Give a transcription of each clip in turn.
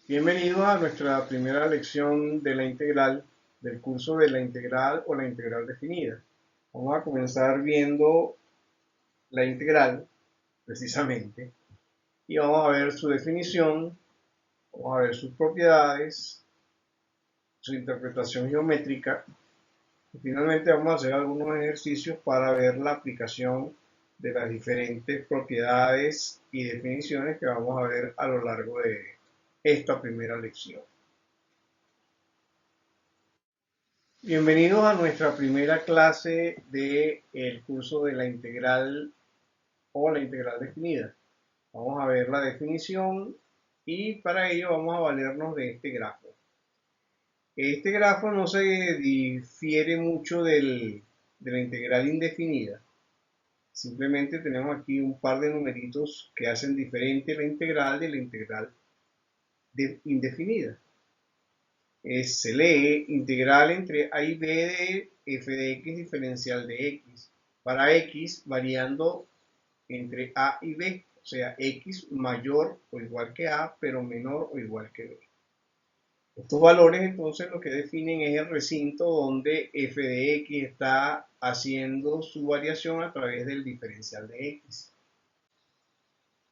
Bienvenidos a nuestra primera lección de la integral del curso de la integral o la integral definida. Vamos a comenzar viendo la integral, precisamente, y vamos a ver su definición, vamos a ver sus propiedades, su interpretación geométrica y finalmente vamos a hacer algunos ejercicios para ver la aplicación de las diferentes propiedades y definiciones que vamos a ver a lo largo de esta primera lección. Bienvenidos a nuestra primera clase del curso de la integral o la integral definida. Vamos a ver la definición y para ello vamos a valernos de este grafo. Este grafo no se difiere mucho de la integral indefinida. Simplemente tenemos aquí un par de numeritos que hacen diferente la integral de la integral indefinida. Se lee integral entre a y b de f de x diferencial de x, para x variando entre a y b, o sea, x mayor o igual que a, pero menor o igual que b. Estos valores entonces lo que definen es el recinto donde f de x está haciendo su variación a través del diferencial de x.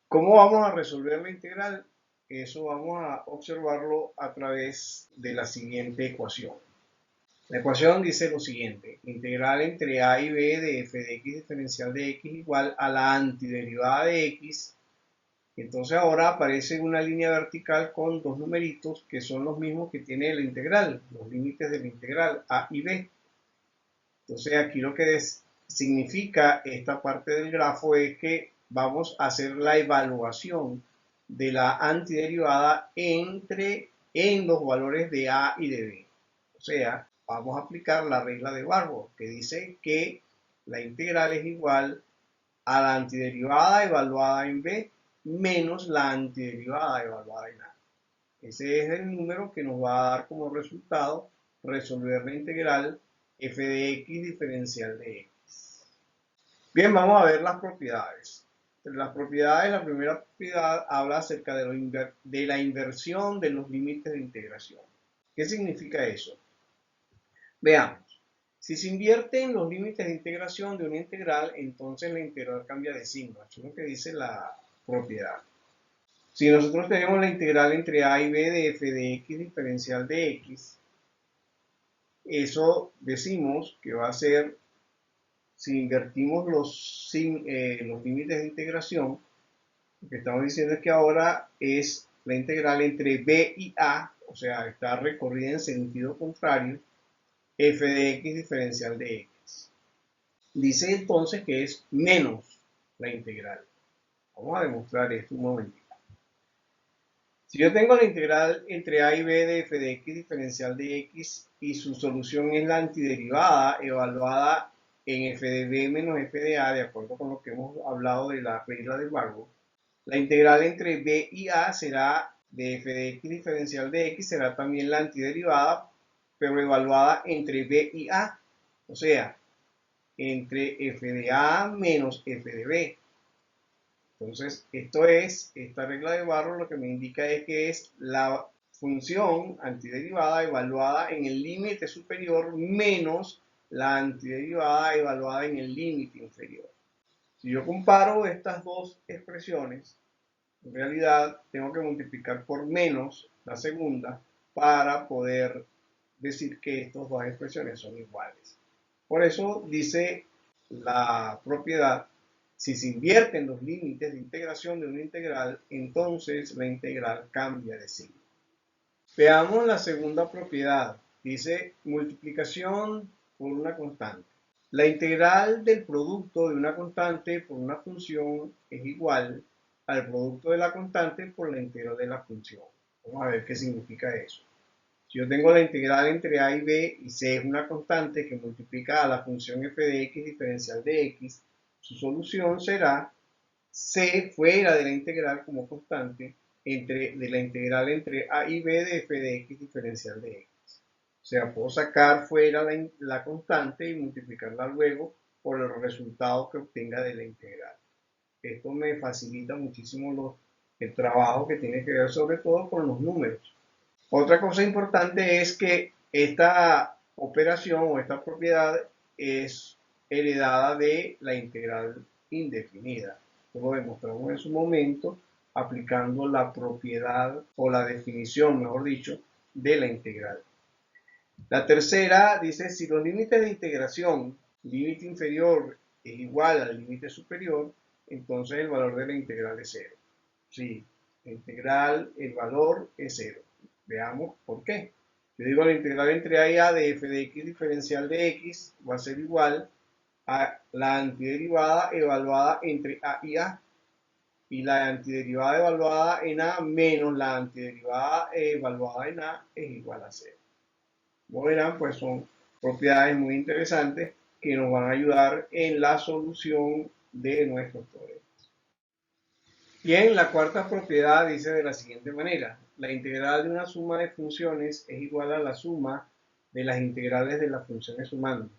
¿Cómo vamos a resolver la integral? Eso vamos a observarlo a través de la siguiente ecuación. La ecuación dice lo siguiente: integral entre a y b de f de x diferencial de x igual a la antiderivada de x. Entonces ahora aparece una línea vertical con dos numeritos que son los mismos que tiene la integral, los límites de la integral a y b. Entonces aquí lo que significa esta parte del grafo es que vamos a hacer la evaluación de la antiderivada en los valores de a y de b. O sea, vamos a aplicar la regla de Barbour, que dice que la integral es igual a la antiderivada evaluada en b menos la antiderivada evaluada en a. Ese es el número que nos va a dar como resultado resolver la integral f de x diferencial de x. Bien, vamos a ver las propiedades. Entre las propiedades, la primera propiedad habla acerca de la inversión de los límites de integración. ¿Qué significa eso? Veamos. Si se invierten los límites de integración de una integral, entonces la integral cambia de signo. Eso es lo que dice la propiedad. Si nosotros tenemos la integral entre a y b de f de x diferencial de x, eso decimos que va a ser, si invertimos los límites de integración, lo que estamos diciendo es que ahora es la integral entre b y a, o sea, está recorrida en sentido contrario, f de x diferencial de x. Dice entonces que es menos la integral. Vamos a demostrar esto un momentito. Si yo tengo la integral entre a y b de f de x diferencial de x y su solución es la antiderivada evaluada en f de b menos f de a, de acuerdo con lo que hemos hablado de la regla de Barbour, la integral entre b y a será de f de x diferencial de x, será también la antiderivada, pero evaluada entre b y a, o sea, entre f de a menos f de b. Entonces, esta regla de Barrow lo que me indica es que es la función antiderivada evaluada en el límite superior menos la antiderivada evaluada en el límite inferior. Si yo comparo estas dos expresiones, en realidad tengo que multiplicar por menos la segunda para poder decir que estas dos expresiones son iguales. Por eso dice la propiedad: si se invierten los límites de integración de una integral, entonces la integral cambia de signo. Veamos la segunda propiedad. Dice multiplicación por una constante. La integral del producto de una constante por una función es igual al producto de la constante por la integral de la función. Vamos a ver qué significa eso. Si yo tengo la integral entre a y b y c es una constante que multiplica a la función f de x diferencial de x, su solución será c fuera de la integral como constante de la integral entre a y b de f de x diferencial de x. O sea, puedo sacar fuera la constante y multiplicarla luego por el resultado que obtenga de la integral. Esto me facilita muchísimo los el trabajo que tiene que ver sobre todo con los números. Otra cosa importante es que esta operación o esta propiedad es heredada de la integral indefinida. Esto lo demostramos en su momento aplicando la propiedad o la definición, mejor dicho, de la integral. La tercera dice, si los límites de integración, límite inferior es igual al límite superior, entonces el valor de la integral es cero. Sí, la integral, el valor es cero. Veamos por qué. Yo digo la integral entre a y a de f de x diferencial de x va a ser igual a la antiderivada evaluada entre a y a. Y la antiderivada evaluada en a menos la antiderivada evaluada en a es igual a cero. Como verán, pues son propiedades muy interesantes que nos van a ayudar en la solución de nuestros problemas. Bien, la cuarta propiedad dice de la siguiente manera: la integral de una suma de funciones es igual a la suma de las integrales de las funciones sumandos.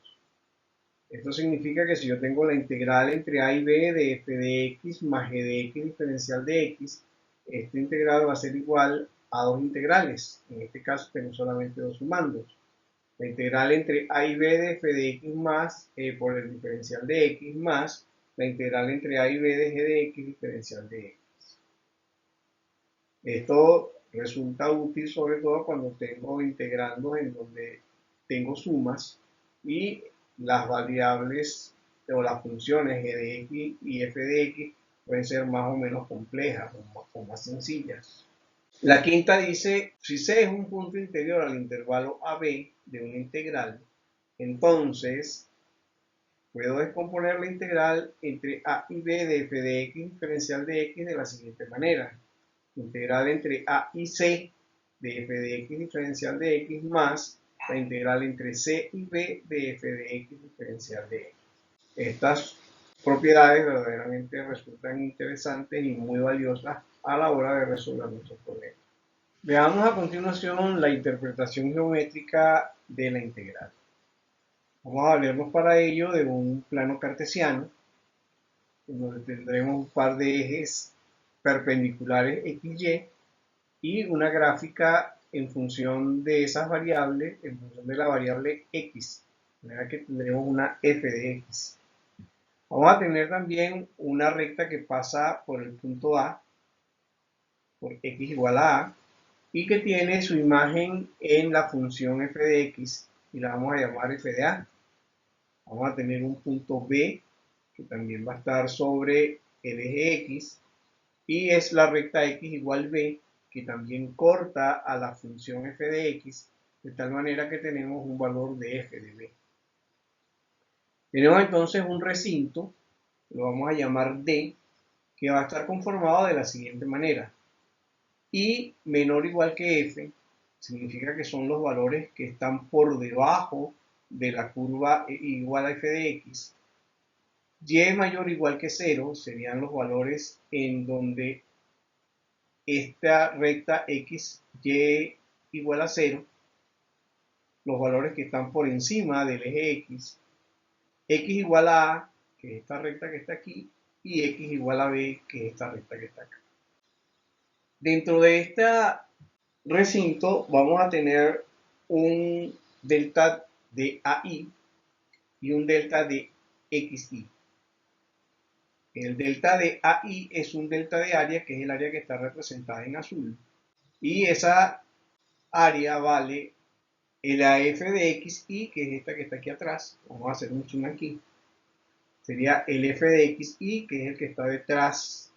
Esto significa que si yo tengo la integral entre a y b de f de x más g de x diferencial de x, esta integral va a ser igual a dos integrales. En este caso tengo solamente dos sumandos. La integral entre a y b de f de x más por el diferencial de x más la integral entre a y b de g de x diferencial de x. Esto resulta útil sobre todo cuando tengo integrandos en donde tengo sumas y las variables o las funciones g de x y f de x pueden ser más o menos complejas o más sencillas. La quinta dice, si C es un punto interior al intervalo AB de una integral, entonces puedo descomponer la integral entre a y b de f de x diferencial de x de la siguiente manera. Integral entre a y c de f de x diferencial de x más la integral entre c y b de f de x diferencial de x. Estas propiedades verdaderamente resultan interesantes y muy valiosas a la hora de resolver nuestros problemas. Veamos a continuación la interpretación geométrica de la integral. Vamos a valernos para ello de un plano cartesiano, en donde tendremos un par de ejes perpendiculares XY y una gráfica en función de esas variables, en función de la variable X, de manera que tendremos una f de X. Vamos a tener también una recta que pasa por el punto A, por X igual a A, y que tiene su imagen en la función f de X, y la vamos a llamar f de A. Vamos a tener un punto B, que también va a estar sobre el eje X, y es la recta X igual B, que también corta a la función f de X, de tal manera que tenemos un valor de f de B. Tenemos entonces un recinto, lo vamos a llamar D, que va a estar conformado de la siguiente manera. Y menor o igual que f significa que son los valores que están por debajo de la curva igual a f de x. Y mayor o igual que 0 serían los valores en donde esta recta x, y igual a 0, los valores que están por encima del eje x igual a, que es esta recta que está aquí, y x igual a b, que es esta recta que está acá. Dentro de este recinto vamos a tener un delta de AI y un delta de XI. El delta de AI es un delta de área, que es el área que está representada en azul, y esa área vale la f de XI, que es esta que está aquí atrás. Vamos a hacer un zoom aquí. Sería el f de XI, que es el que está detrás,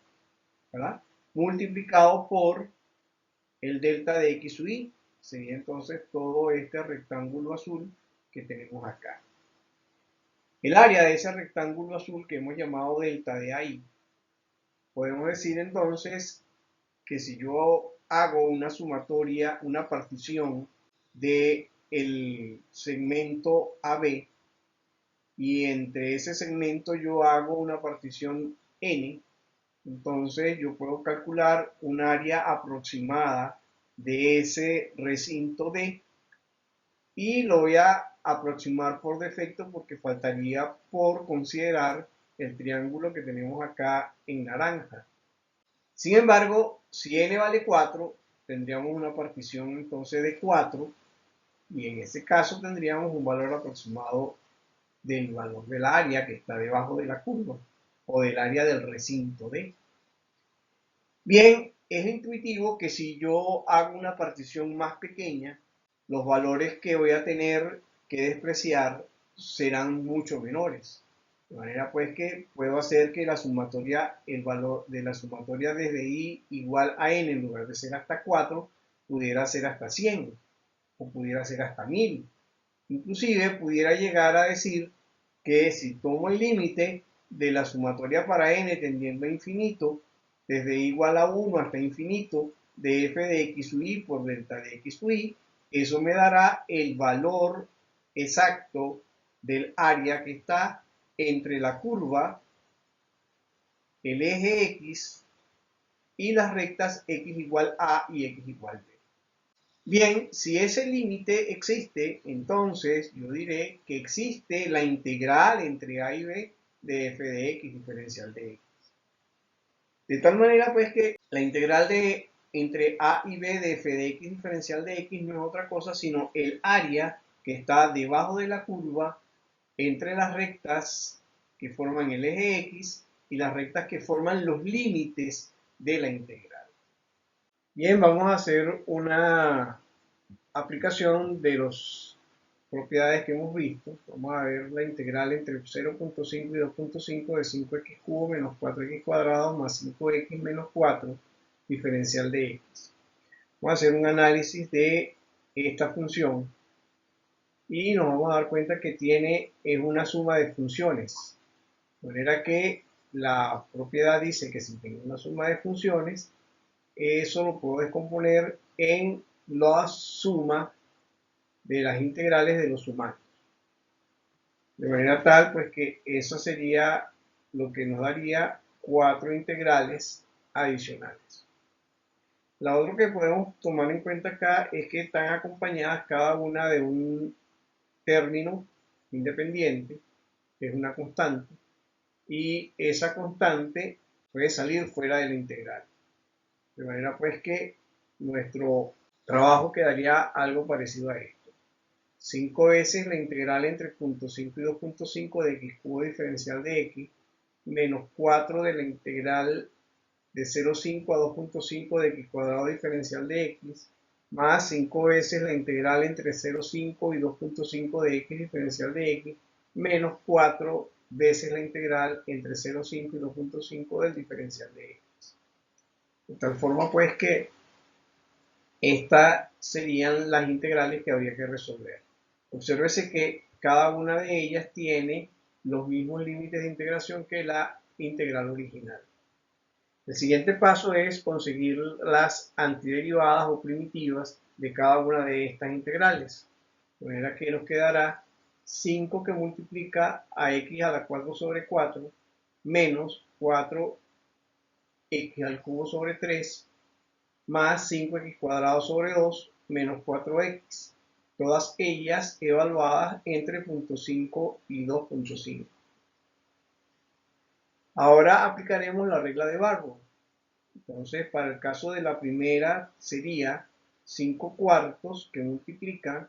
¿verdad? Multiplicado por el delta de x sub y. Sería entonces todo este rectángulo azul que tenemos acá. El área de ese rectángulo azul que hemos llamado delta de AI, podemos decir entonces que si yo hago una sumatoria, una partición de el segmento AB, y entre ese segmento yo hago una partición N, entonces yo puedo calcular un área aproximada de ese recinto D, y lo voy a aproximar por defecto porque faltaría por considerar el triángulo que tenemos acá en naranja. Sin embargo, si n vale 4, tendríamos una partición entonces de 4 y en ese caso tendríamos un valor aproximado del valor del área que está debajo de la curva o del área del recinto D. Bien, es intuitivo que si yo hago una partición más pequeña, los valores que voy a tener que despreciar serán mucho menores. De manera pues que puedo hacer que la sumatoria, el valor de la sumatoria desde i igual a n en lugar de ser hasta 4, pudiera ser hasta 100 o pudiera ser hasta 1000. Inclusive pudiera llegar a decir que si tomo el límite de la sumatoria para n tendiendo a infinito, desde igual a 1 hasta infinito, de f de x sub y por delta de x sub y, eso me dará el valor exacto del área que está entre la curva, el eje x y las rectas x igual a y x igual b. Bien, si ese límite existe, entonces yo diré que existe la integral entre a y b de f de x diferencial de x. De tal manera pues que la integral de entre a y b de f de x diferencial de x no es otra cosa sino el área que está debajo de la curva entre las rectas que forman el eje x y las rectas que forman los límites de la integral. Bien, vamos a hacer una aplicación de las propiedades que hemos visto. Vamos a ver la integral entre 0.5 y 2.5 de 5x cubo menos 4x cuadrado más 5x menos 4 diferencial de x. Vamos a hacer un análisis de esta función y nos vamos a dar cuenta que es una suma de funciones. De manera que la propiedad dice que si tengo una suma de funciones, eso lo puedo descomponer en la suma de las integrales de los sumandos. De manera tal, pues que eso sería lo que nos daría 4 integrales adicionales. La otra que podemos tomar en cuenta acá es que están acompañadas cada una de un término independiente, que es una constante, y esa constante puede salir fuera de la integral. De manera pues que nuestro trabajo quedaría algo parecido a esto. 5 veces la integral entre 0.5 y 2.5 de x cubo diferencial de x, menos 4 de la integral de 0,5 a 2.5 de x cuadrado diferencial de x, más 5 veces la integral entre 0,5 y 2.5 de x diferencial de x, menos 4 veces la integral entre 0,5 y 2.5 del diferencial de x. De tal forma pues que estas serían las integrales que habría que resolver. Obsérvese que cada una de ellas tiene los mismos límites de integración que la integral original. El siguiente paso es conseguir las antiderivadas o primitivas de cada una de estas integrales. De manera que nos quedará 5 que multiplica a x a la 4 sobre 4 menos 4x al cubo sobre 3 más 5x cuadrado sobre 2 menos 4x. Todas ellas evaluadas entre 0.5 y 2.5. Ahora aplicaremos la regla de Barbour. Entonces, para el caso de la primera sería 5 cuartos que multiplican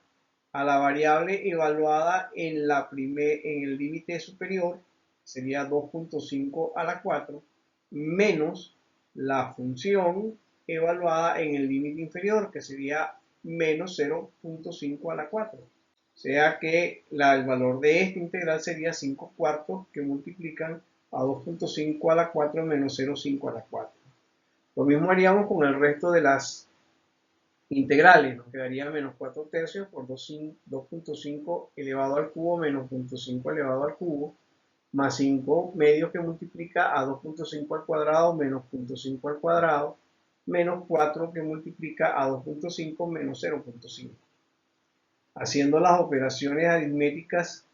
a la variable evaluada en el límite superior, sería 2.5 a la 4, menos la función evaluada en el límite inferior, que sería menos 0.5 a la 4. O sea que el valor de esta integral sería 5 cuartos que multiplican a 2.5 a la 4 menos 0.5 a la 4. Lo mismo haríamos con el resto de las integrales. Nos quedaría menos 4 tercios por 2.5 elevado al cubo menos 0.5 elevado al cubo, más 5 medios que multiplica a 2.5 al cuadrado menos 0.5 al cuadrado, menos 4 que multiplica a 2.5 menos 0.5. Haciendo las operaciones aritméticas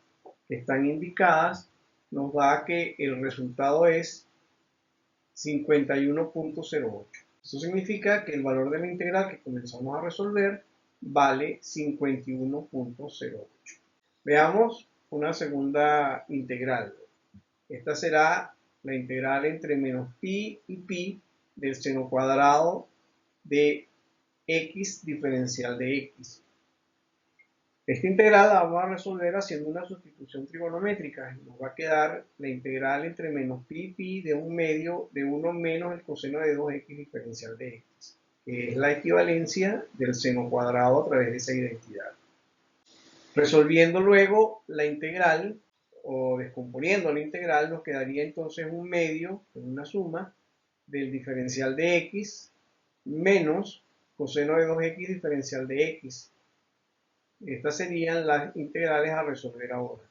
que están indicadas, nos da que el resultado es 51.08. Eso significa que el valor de la integral que comenzamos a resolver vale 51.08. Veamos una segunda integral. Esta será la integral entre menos pi y pi del seno cuadrado de x diferencial de x. Esta integral la vamos a resolver haciendo una sustitución trigonométrica. Nos va a quedar la integral entre menos pi y pi de 1 menos el coseno de 2x diferencial de x, que es la equivalencia del seno cuadrado a través de esa identidad. Resolviendo luego la integral o descomponiendo la integral, nos quedaría entonces 1/2 en una suma del diferencial de x menos coseno de 2x diferencial de x. Estas serían las integrales a resolver ahora.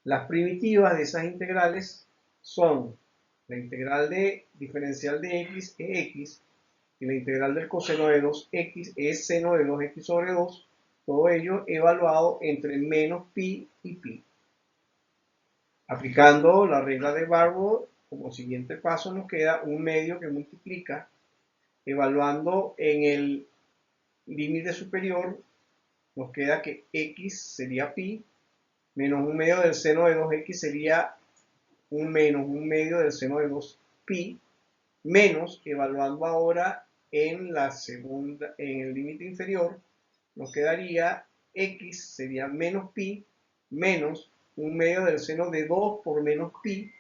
Las primitivas de esas integrales son la integral de diferencial de x es x y la integral del coseno de 2x es seno de 2x sobre 2, todo ello evaluado entre menos pi y pi. Aplicando la regla de Barrow, como siguiente paso nos queda 1/2 que multiplica, evaluando en el límite superior, nos queda que x sería pi, menos 1/2 del seno de 2x sería menos 1/2 del seno de 2pi, menos, evaluando ahora en el límite inferior, nos quedaría x sería menos pi, menos 1/2 del seno de 2 por menos pi.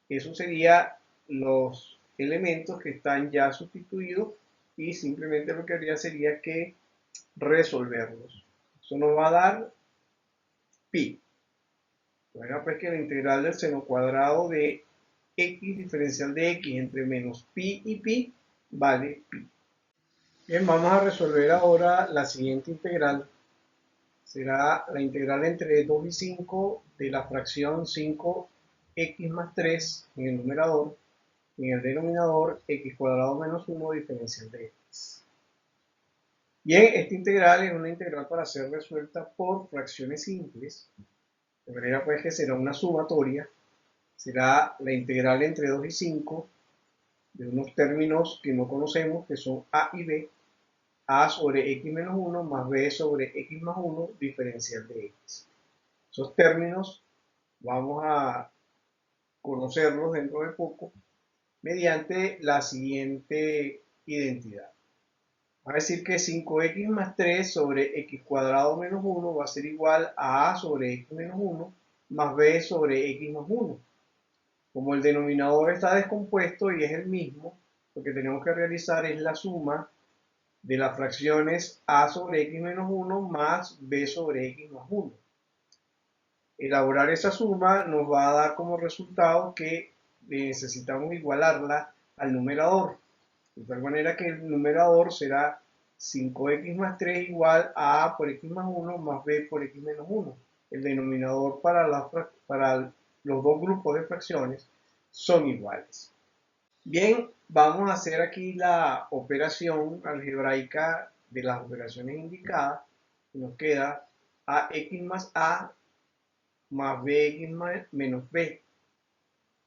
Eso sería los elementos que están ya sustituidos y simplemente lo que haría sería que resolverlos. Eso nos va a dar pi. Bueno, pues que la integral del seno cuadrado de x diferencial de x entre menos pi y pi vale pi. Bien, vamos a resolver ahora la siguiente integral. Será la integral entre 2 y 5 de la fracción 5x más 3 en el numerador y en el denominador x cuadrado menos 1 diferencial de x. Bien, esta integral es una integral para ser resuelta por fracciones simples, de manera pues que será una sumatoria, será la integral entre 2 y 5 de unos términos que no conocemos, que son a y b, a sobre x menos 1 más b sobre x más 1 diferencial de x. Esos términos vamos a conocerlos dentro de poco mediante la siguiente identidad. Va a decir que 5x más 3 sobre x cuadrado menos 1 va a ser igual a sobre x menos 1 más b sobre x más 1. Como el denominador está descompuesto y es el mismo, lo que tenemos que realizar es la suma de las fracciones a sobre x menos 1 más b sobre x más 1. Elaborar esa suma nos va a dar como resultado que necesitamos igualarla al numerador, de tal manera que el numerador será 5x más 3 igual a por x más 1 más b por x menos 1. El denominador para los dos grupos de fracciones son iguales. Bien, vamos a hacer aquí la operación algebraica de las operaciones indicadas. Nos queda ax más a más bx menos b.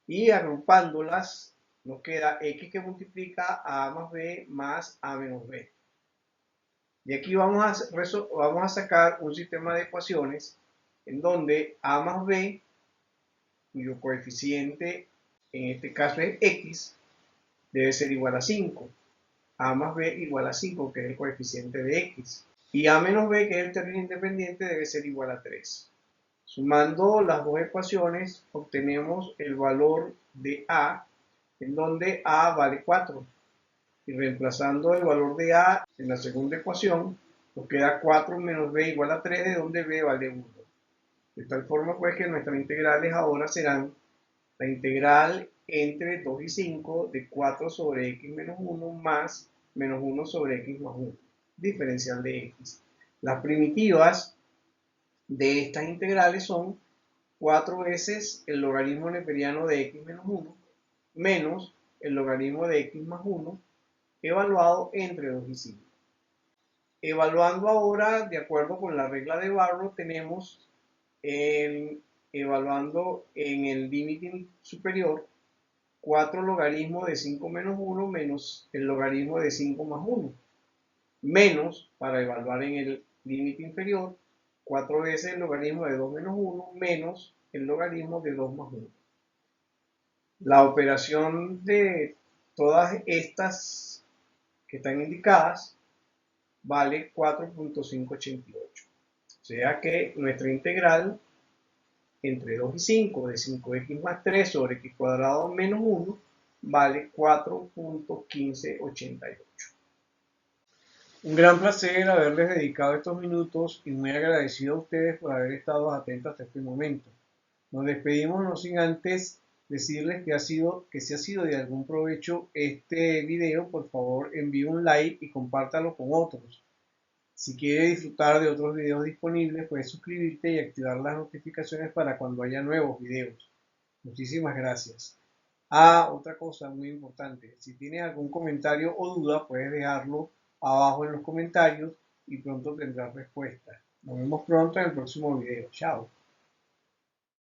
Y agrupándolas nos queda x que multiplica a más b más a menos b. Y aquí vamos a sacar un sistema de ecuaciones en donde a más b, cuyo coeficiente en este caso es x, debe ser igual a 5. A más b igual a 5, que es el coeficiente de x. Y a menos b, que es el término independiente, debe ser igual a 3. Sumando las dos ecuaciones, obtenemos el valor de a, en donde a vale 4. Y reemplazando el valor de a en la segunda ecuación, nos queda 4 menos b igual a 3, de donde b vale 1. De tal forma pues que nuestras integrales ahora serán la integral entre 2 y 5 de 4 sobre x menos 1 más menos 1 sobre x más 1, diferencial de x. Las primitivas de estas integrales son 4 veces el logaritmo neperiano de x menos 1 menos el logaritmo de x más 1 evaluado entre 2 y 5. Evaluando ahora, de acuerdo con la regla de Barrow, tenemos evaluando en el límite superior 4 logaritmos de 5 menos 1 menos el logaritmo de 5 más 1, menos, para evaluar en el límite inferior, 4 veces el logaritmo de 2 menos 1 menos el logaritmo de 2 más 1. La operación de todas estas que están indicadas vale 4.588. O sea que nuestra integral entre 2 y 5 de 5x más 3 sobre x cuadrado menos 1 vale 4.1588. Un gran placer haberles dedicado estos minutos y muy agradecido a ustedes por haber estado atentos hasta este momento. Nos despedimos no sin antes decirles que si ha sido de algún provecho este video, por favor envíe un like y compártalo con otros. Si quiere disfrutar de otros videos disponibles, puedes suscribirte y activar las notificaciones para cuando haya nuevos videos. Muchísimas gracias. Otra cosa muy importante, si tienes algún comentario o duda, puedes dejarlo abajo en los comentarios y pronto tendrás respuesta. Nos vemos pronto en el próximo video. Chao.